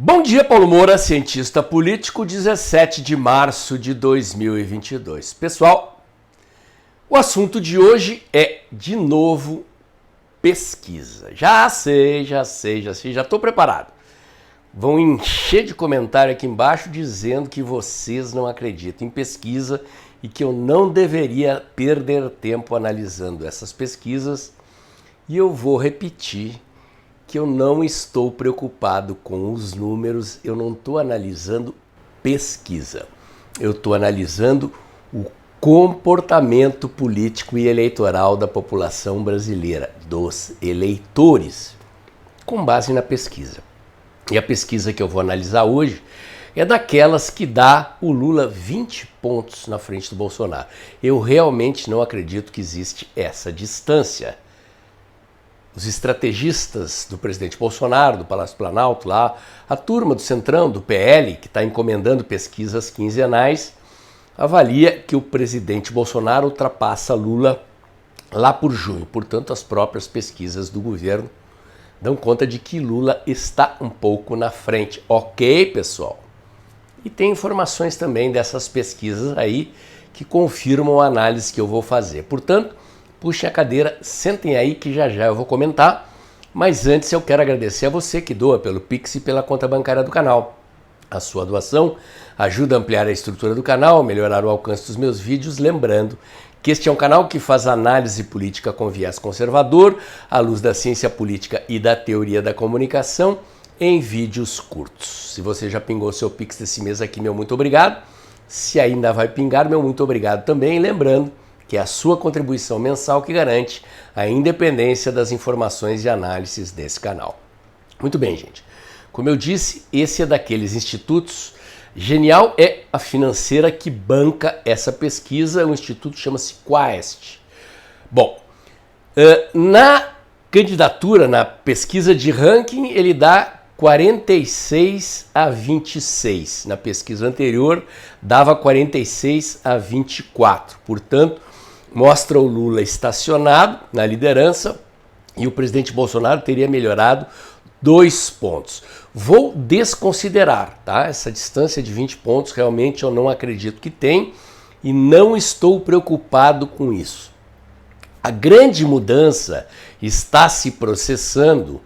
Bom dia, Paulo Moura, cientista político, 17 de março de 2022. Pessoal, o assunto de hoje é, de novo, pesquisa. Já estou preparado. Vão encher de comentário aqui embaixo dizendo que vocês não acreditam em pesquisa e que eu não deveria perder tempo analisando essas pesquisas. E eu vou repetir que eu não estou preocupado com os números, eu não estou analisando pesquisa. Eu estou analisando o comportamento político e eleitoral da população brasileira, dos eleitores, com base na pesquisa. E a pesquisa que eu vou analisar hoje é daquelas que dá o Lula 20 pontos na frente do Bolsonaro. Eu realmente não acredito que existe essa distância. Os estrategistas do presidente Bolsonaro, do Palácio Planalto, lá, a turma do Centrão, do PL, que está encomendando pesquisas quinzenais, avalia que o presidente Bolsonaro ultrapassa Lula lá por junho. Portanto, as próprias pesquisas do governo dão conta de que Lula está um pouco na frente. Ok, pessoal? E tem informações também dessas pesquisas aí que confirmam a análise que eu vou fazer. Portanto, puxem a cadeira, sentem aí que já eu vou comentar, mas antes eu quero agradecer a você que doa pelo Pix e pela conta bancária do canal. A sua doação ajuda a ampliar a estrutura do canal, melhorar o alcance dos meus vídeos, lembrando que este é um canal que faz análise política com viés conservador, à luz da ciência política e da teoria da comunicação, em vídeos curtos. Se você já pingou seu Pix desse mês aqui, meu muito obrigado. Se ainda vai pingar, meu muito obrigado também, lembrando que é a sua contribuição mensal que garante a independência das informações e análises desse canal. Muito bem, gente. Como eu disse, esse é daqueles institutos. Genial é a financeira que banca essa pesquisa. O instituto chama-se Quaest. Bom, na candidatura, na pesquisa de ranking, ele dá 46 a 26. Na pesquisa anterior, dava 46 a 24. Portanto, mostra o Lula estacionado na liderança e o presidente Bolsonaro teria melhorado 2 pontos. Vou desconsiderar, tá? Essa distância de 20 pontos, realmente eu não acredito que tem e não estou preocupado com isso. A grande mudança está se processando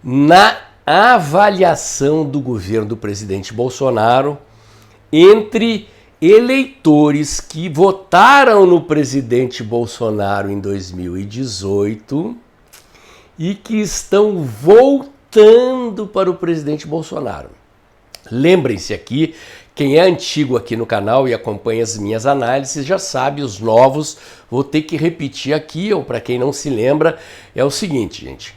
na avaliação do governo do presidente Bolsonaro entre eleitores que votaram no presidente Bolsonaro em 2018 e que estão voltando para o presidente Bolsonaro. Lembrem-se aqui, quem é antigo aqui no canal e acompanha as minhas análises já sabe, os novos vou ter que repetir aqui, ou para quem não se lembra, é o seguinte, gente.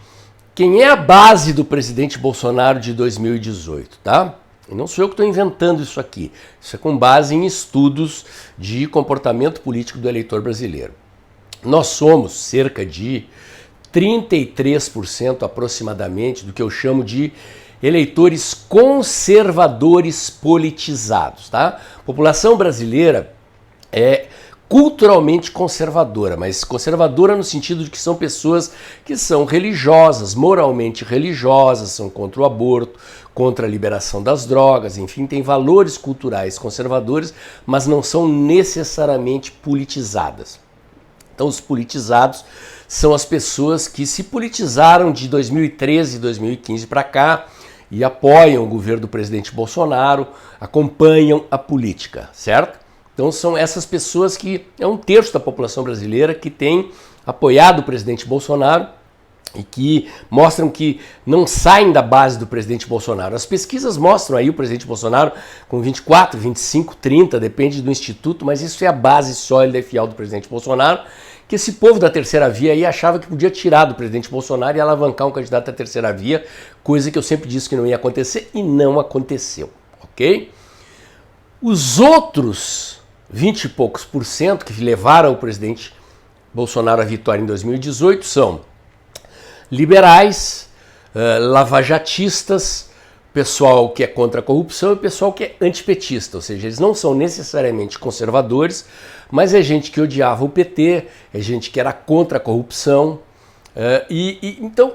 Quem é a base do presidente Bolsonaro de 2018, tá? E não sou eu que estou inventando isso aqui. Isso é com base em estudos de comportamento político do eleitor brasileiro. Nós somos cerca de 33% aproximadamente do que eu chamo de eleitores conservadores politizados, tá? A população brasileira é culturalmente conservadora, mas conservadora no sentido de que são pessoas que são religiosas, moralmente religiosas, são contra o aborto, contra a liberação das drogas, enfim, tem valores culturais conservadores, mas não são necessariamente politizadas. Então, os politizados são as pessoas que se politizaram de 2013 e 2015 para cá e apoiam o governo do presidente Bolsonaro, acompanham a política, certo? Então são essas pessoas que é 1/3 da população brasileira que tem apoiado o presidente Bolsonaro e que mostram que não saem da base do presidente Bolsonaro. As pesquisas mostram aí o presidente Bolsonaro com 24, 25, 30, depende do instituto, mas isso é a base sólida e fiel do presidente Bolsonaro, que esse povo da terceira via aí achava que podia tirar do presidente Bolsonaro e alavancar um candidato da terceira via, coisa que eu sempre disse que não ia acontecer e não aconteceu, ok? Os outros 20 e poucos por cento que levaram o presidente Bolsonaro à vitória em 2018 são liberais, lavajatistas, pessoal que é contra a corrupção e pessoal que é antipetista, ou seja, eles não são necessariamente conservadores, mas é gente que odiava o PT, é gente que era contra a corrupção, então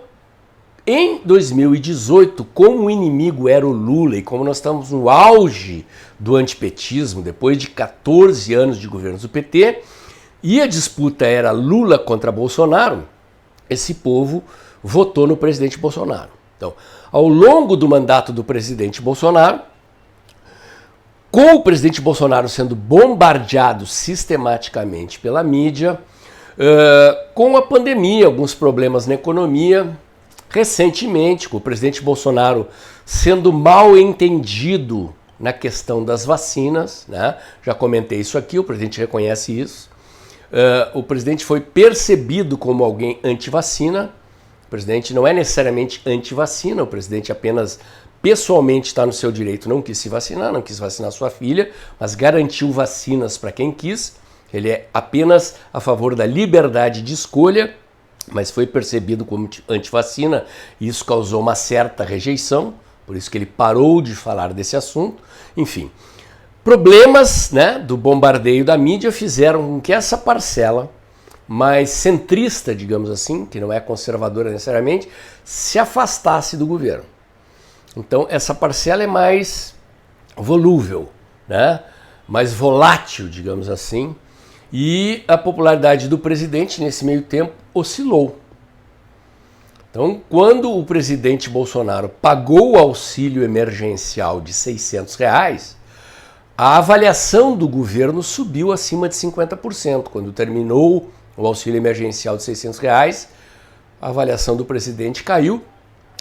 Em 2018, como o inimigo era o Lula e como nós estamos no auge do antipetismo, depois de 14 anos de governos do PT, e a disputa era Lula contra Bolsonaro, esse povo votou no presidente Bolsonaro. Então, ao longo do mandato do presidente Bolsonaro, com o presidente Bolsonaro sendo bombardeado sistematicamente pela mídia, com a pandemia, alguns problemas na economia, recentemente, com o presidente Bolsonaro sendo mal entendido na questão das vacinas, né? Já comentei isso aqui, o presidente reconhece isso. O presidente foi percebido como alguém anti-vacina. O presidente não é necessariamente anti-vacina, o presidente apenas pessoalmente está no seu direito, não quis se vacinar, não quis vacinar sua filha, mas garantiu vacinas para quem quis. Ele é apenas a favor da liberdade de escolha, mas foi percebido como anti-vacina e isso causou uma certa rejeição, por isso que ele parou de falar desse assunto. Enfim, problemas, né, do bombardeio da mídia fizeram com que essa parcela mais centrista, digamos assim, que não é conservadora necessariamente, se afastasse do governo. Então essa parcela é mais volúvel, né, mais volátil, digamos assim, e a popularidade do presidente nesse meio tempo oscilou. Então, quando o presidente Bolsonaro pagou o auxílio emergencial de R$600, a avaliação do governo subiu acima de 50%. Quando terminou o auxílio emergencial de R$600, a avaliação do presidente caiu,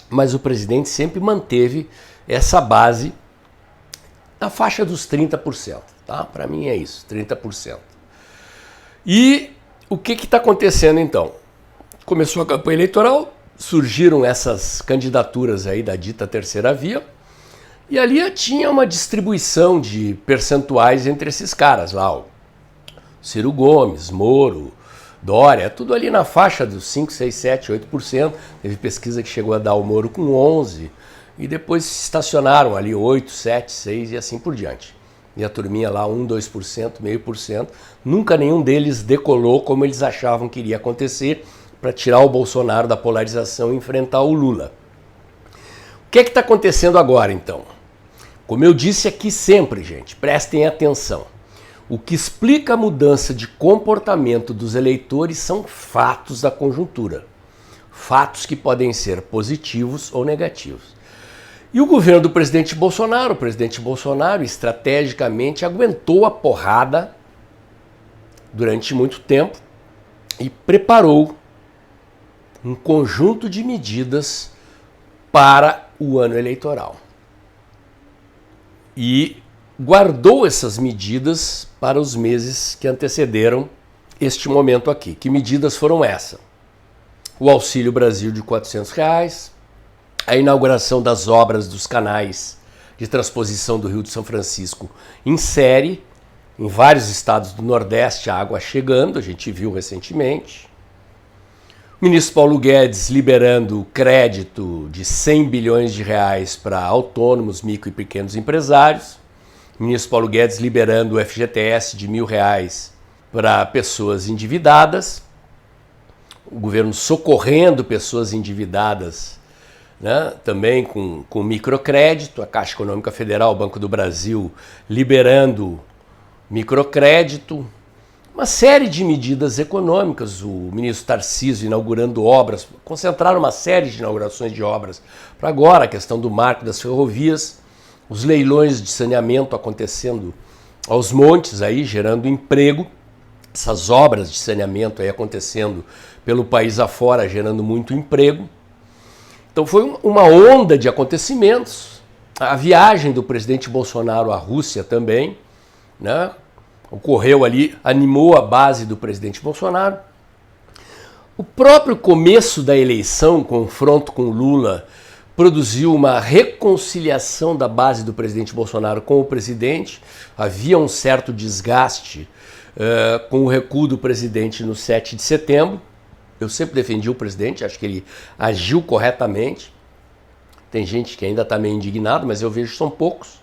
mas o presidente sempre manteve essa base na faixa dos 30%. Tá? Para mim é isso, 30%. E o que está acontecendo então? Começou a campanha eleitoral, surgiram essas candidaturas aí da dita terceira via, e ali tinha uma distribuição de percentuais entre esses caras lá, o Ciro Gomes, Moro, Dória, tudo ali na faixa dos 5, 6, 7, 8%. Teve pesquisa que chegou a dar o Moro com 11%, e depois se estacionaram ali 8, 7, 6 e assim por diante. E a turminha lá 1, 2%, 0,5%. Nunca nenhum deles decolou como eles achavam que iria acontecer para tirar o Bolsonaro da polarização e enfrentar o Lula. O que é que está acontecendo agora então? Como eu disse aqui sempre, gente, prestem atenção. O que explica a mudança de comportamento dos eleitores são fatos da conjuntura. Fatos que podem ser positivos ou negativos. E o governo do presidente Bolsonaro, estrategicamente aguentou a porrada durante muito tempo e preparou um conjunto de medidas para o ano eleitoral. E guardou essas medidas para os meses que antecederam este momento aqui. Que medidas foram essas? O Auxílio Brasil de R$400, a inauguração das obras dos canais de transposição do Rio de São Francisco em série, em vários estados do Nordeste a água chegando, a gente viu recentemente. O ministro Paulo Guedes liberando crédito de R$100 bilhões para autônomos, micro e pequenos empresários. O ministro Paulo Guedes liberando o FGTS de R$1.000 para pessoas endividadas. O governo socorrendo pessoas endividadas, né, também com microcrédito. A Caixa Econômica Federal, o Banco do Brasil, liberando microcrédito. Uma série de medidas econômicas, o ministro Tarcísio inaugurando obras, concentraram uma série de inaugurações de obras para agora, a questão do marco das ferrovias, os leilões de saneamento acontecendo aos montes, aí, gerando emprego, essas obras de saneamento aí acontecendo pelo país afora, gerando muito emprego. Então foi uma onda de acontecimentos, a viagem do presidente Bolsonaro à Rússia também, né? Ocorreu ali, animou a base do presidente Bolsonaro. O próprio começo da eleição, o confronto com Lula, produziu uma reconciliação da base do presidente Bolsonaro com o presidente. Havia um certo desgaste com o recuo do presidente no 7 de setembro. Eu sempre defendi o presidente, acho que ele agiu corretamente. Tem gente que ainda está meio indignado, mas eu vejo que são poucos.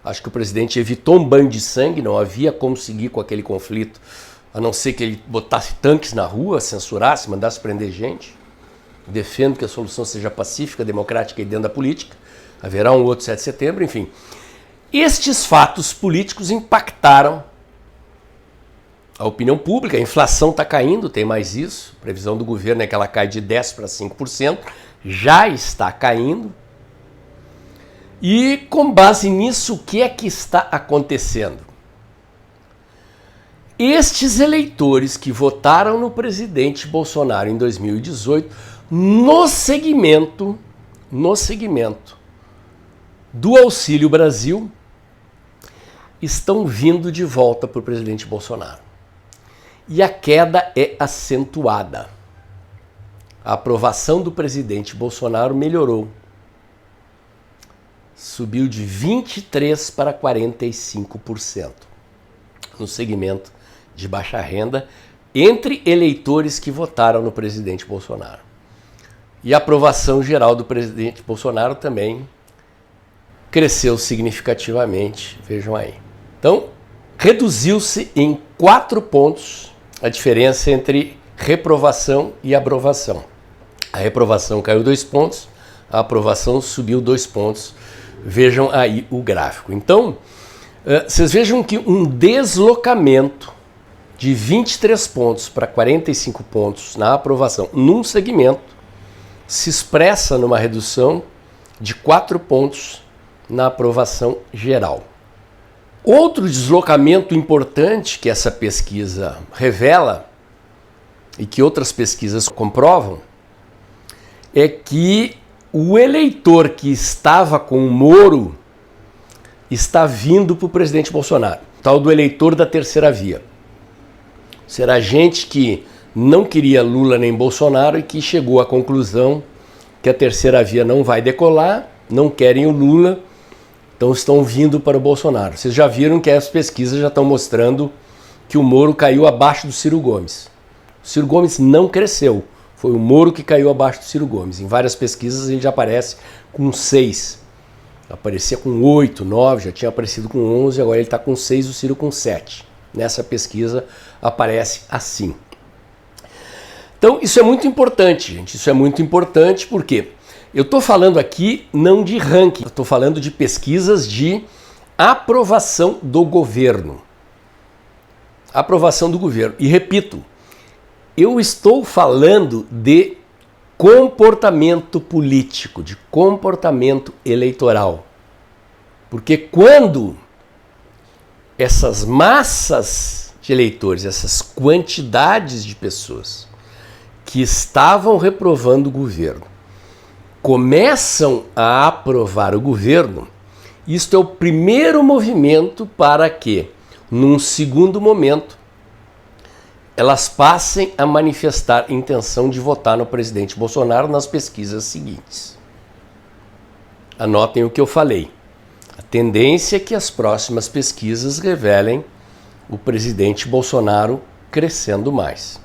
Acho que o presidente evitou um banho de sangue, não havia como seguir com aquele conflito, a não ser que ele botasse tanques na rua, censurasse, mandasse prender gente. defendo que a solução seja pacífica, democrática e dentro da política. Haverá um outro 7 de setembro, enfim. Estes fatos políticos impactaram a opinião pública. A inflação está caindo, tem mais isso. A previsão do governo é que ela cai de 10% para 5%. Já está caindo. E com base nisso, o que é que está acontecendo? Estes eleitores que votaram no presidente Bolsonaro em 2018, no segmento do Auxílio Brasil, estão vindo de volta para o presidente Bolsonaro. E a queda é acentuada. A aprovação do presidente Bolsonaro melhorou. Subiu de 23% para 45% no segmento de baixa renda entre eleitores que votaram no presidente Bolsonaro. E a aprovação geral do presidente Bolsonaro também cresceu significativamente, vejam aí. Então, reduziu-se em 4 pontos a diferença entre reprovação e aprovação. A reprovação caiu 2 pontos, a aprovação subiu 2 pontos. Vejam aí o gráfico. Então, vocês vejam que um deslocamento de 23 pontos para 45 pontos na aprovação num segmento se expressa numa redução de 4 pontos na aprovação geral. Outro deslocamento importante que essa pesquisa revela e que outras pesquisas comprovam é que o eleitor que estava com o Moro está vindo para o presidente Bolsonaro, tal do eleitor da terceira via. Será gente que não queria Lula nem Bolsonaro e que chegou à conclusão que a terceira via não vai decolar, não querem o Lula, então estão vindo para o Bolsonaro. Vocês já viram que as pesquisas já estão mostrando que o Moro caiu abaixo do Ciro Gomes. O Ciro Gomes não cresceu. Foi o Moro que caiu abaixo do Ciro Gomes. Em várias pesquisas ele já aparece com 6. Aparecia com 8, 9, já tinha aparecido com 11, agora ele está com 6, o Ciro com 7. Nessa pesquisa aparece assim. Então isso é muito importante, gente. Isso é muito importante porque eu estou falando aqui não de ranking, estou falando de pesquisas de aprovação do governo. Aprovação do governo. E repito, eu estou falando de comportamento político, de comportamento eleitoral. Porque quando essas massas de eleitores, essas quantidades de pessoas que estavam reprovando o governo, começam a aprovar o governo, isto é o primeiro movimento para que, num segundo momento, elas passem a manifestar intenção de votar no presidente Bolsonaro nas pesquisas seguintes. Anotem o que eu falei. A tendência é que as próximas pesquisas revelem o presidente Bolsonaro crescendo mais,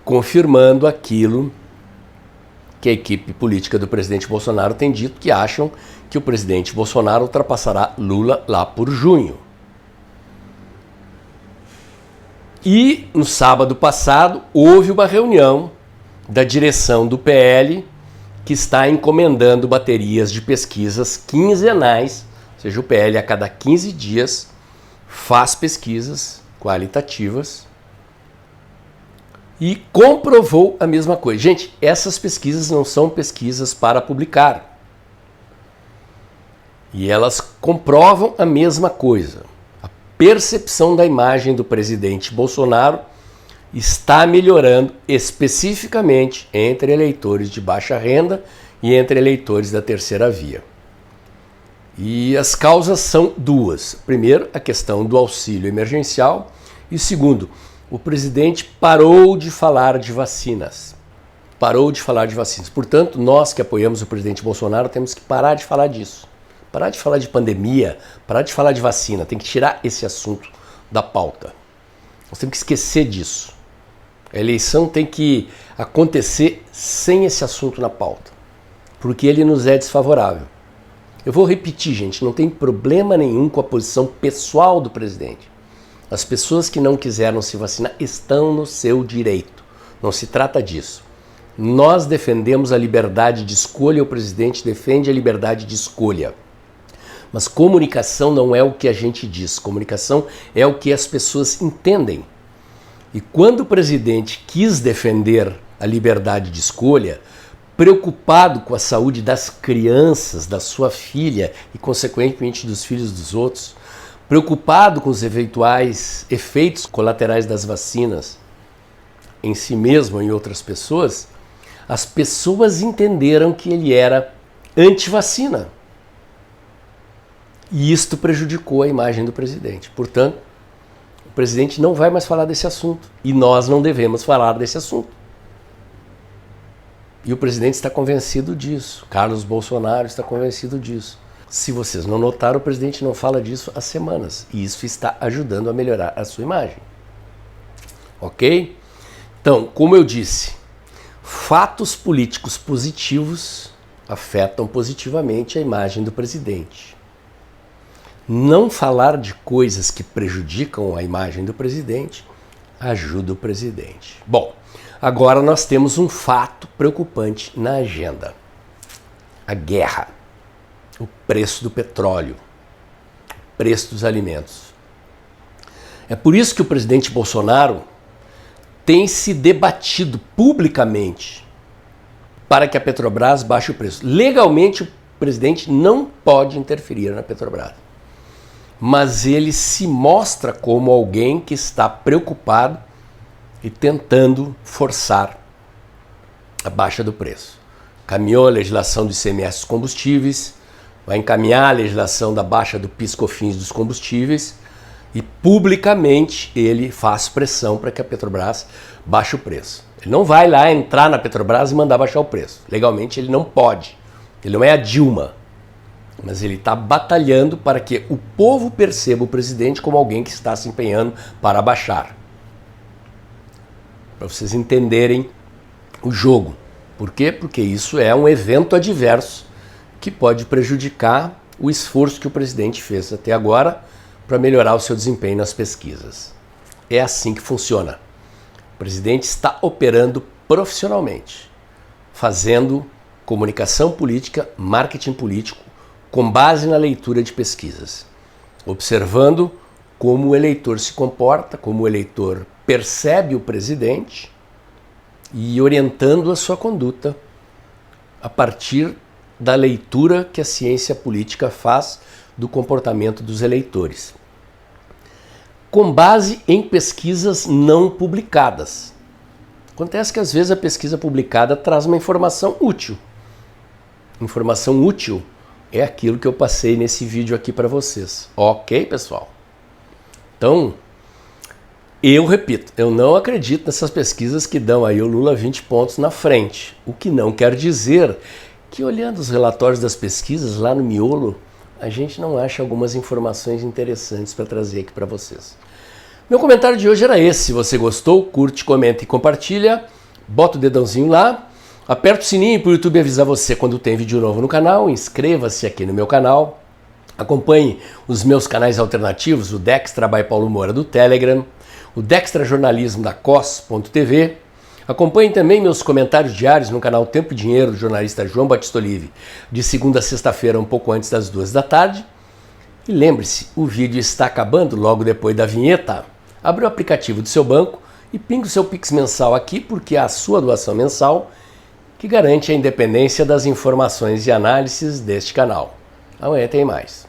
confirmando aquilo que a equipe política do presidente Bolsonaro tem dito, que acham que o presidente Bolsonaro ultrapassará Lula lá por junho. E no sábado passado houve uma reunião da direção do PL que está encomendando baterias de pesquisas quinzenais, ou seja, o PL a cada 15 dias faz pesquisas qualitativas e comprovou a mesma coisa. Gente, essas pesquisas não são pesquisas para publicar. E elas comprovam a mesma coisa. A percepção da imagem do presidente Bolsonaro está melhorando especificamente entre eleitores de baixa renda e entre eleitores da terceira via. E as causas são duas. Primeiro, a questão do auxílio emergencial e segundo, o presidente parou de falar de vacinas. Parou de falar de vacinas. Portanto, nós que apoiamos o presidente Bolsonaro temos que parar de falar disso. Parar de falar de pandemia, parar de falar de vacina. Tem que tirar esse assunto da pauta. Nós temos que esquecer disso. A eleição tem que acontecer sem esse assunto na pauta, porque ele nos é desfavorável. Eu vou repetir, gente, não tem problema nenhum com a posição pessoal do presidente. As pessoas que não quiseram se vacinar estão no seu direito. Não se trata disso. Nós defendemos a liberdade de escolha, o presidente defende a liberdade de escolha. Mas comunicação não é o que a gente diz, comunicação é o que as pessoas entendem. E quando o presidente quis defender a liberdade de escolha, preocupado com a saúde das crianças, da sua filha e, consequentemente, dos filhos dos outros, preocupado com os eventuais efeitos colaterais das vacinas em si mesmo e em outras pessoas, as pessoas entenderam que ele era anti-vacina. E isto prejudicou a imagem do presidente. Portanto, o presidente não vai mais falar desse assunto. E nós não devemos falar desse assunto. E o presidente está convencido disso. Carlos Bolsonaro está convencido disso. Se vocês não notaram, o presidente não fala disso há semanas. E isso está ajudando a melhorar a sua imagem. Ok? Então, como eu disse, fatos políticos positivos afetam positivamente a imagem do presidente. Não falar de coisas que prejudicam a imagem do presidente ajuda o presidente. Bom, agora nós temos um fato preocupante na agenda. A guerra, o preço do petróleo, o preço dos alimentos. É por isso que o presidente Bolsonaro tem se debatido publicamente para que a Petrobras baixe o preço. Legalmente, o presidente não pode interferir na Petrobras. Mas ele se mostra como alguém que está preocupado e tentando forçar a baixa do preço. Caminhou a legislação do ICMS dos combustíveis, vai encaminhar a legislação da baixa do PIS/COFINS dos combustíveis e publicamente ele faz pressão para que a Petrobras baixe o preço. Ele não vai lá entrar na Petrobras e mandar baixar o preço. Legalmente ele não pode. Ele não é a Dilma. Mas ele está batalhando para que o povo perceba o presidente como alguém que está se empenhando para baixar. Para vocês entenderem o jogo. Por quê? Porque isso é um evento adverso que pode prejudicar o esforço que o presidente fez até agora para melhorar o seu desempenho nas pesquisas. É assim que funciona. O presidente está operando profissionalmente, fazendo comunicação política, marketing político, com base na leitura de pesquisas, observando como o eleitor se comporta, como o eleitor percebe o presidente e orientando a sua conduta a partir da leitura que a ciência política faz do comportamento dos eleitores, com base em pesquisas não publicadas. Acontece que às vezes a pesquisa publicada traz uma informação útil. Informação útil é aquilo que eu passei nesse vídeo aqui para vocês. Ok, pessoal? Então, eu repito, eu não acredito nessas pesquisas que dão aí o Lula 20 pontos na frente. O que não quer dizer que, olhando os relatórios das pesquisas lá no miolo, a gente não acha algumas informações interessantes para trazer aqui para vocês. Meu comentário de hoje era esse. Se você gostou, curte, comenta e compartilha. Bota o dedãozinho lá. Aperta o sininho para o YouTube avisar você quando tem vídeo novo no canal. Inscreva-se aqui no meu canal. Acompanhe os meus canais alternativos, o Dextra by Paulo Moura do Telegram, o Dextra Jornalismo da COS.tv. Acompanhe também meus comentários diários no canal Tempo e Dinheiro do jornalista João Batista Olive, de segunda a sexta-feira, um pouco antes das 2 da tarde. E lembre-se, o vídeo está acabando logo depois da vinheta. Abre o aplicativo do seu banco e pingue o seu Pix mensal aqui, porque é a sua doação mensal que garante a independência das informações e análises deste canal. Amanhã tem mais.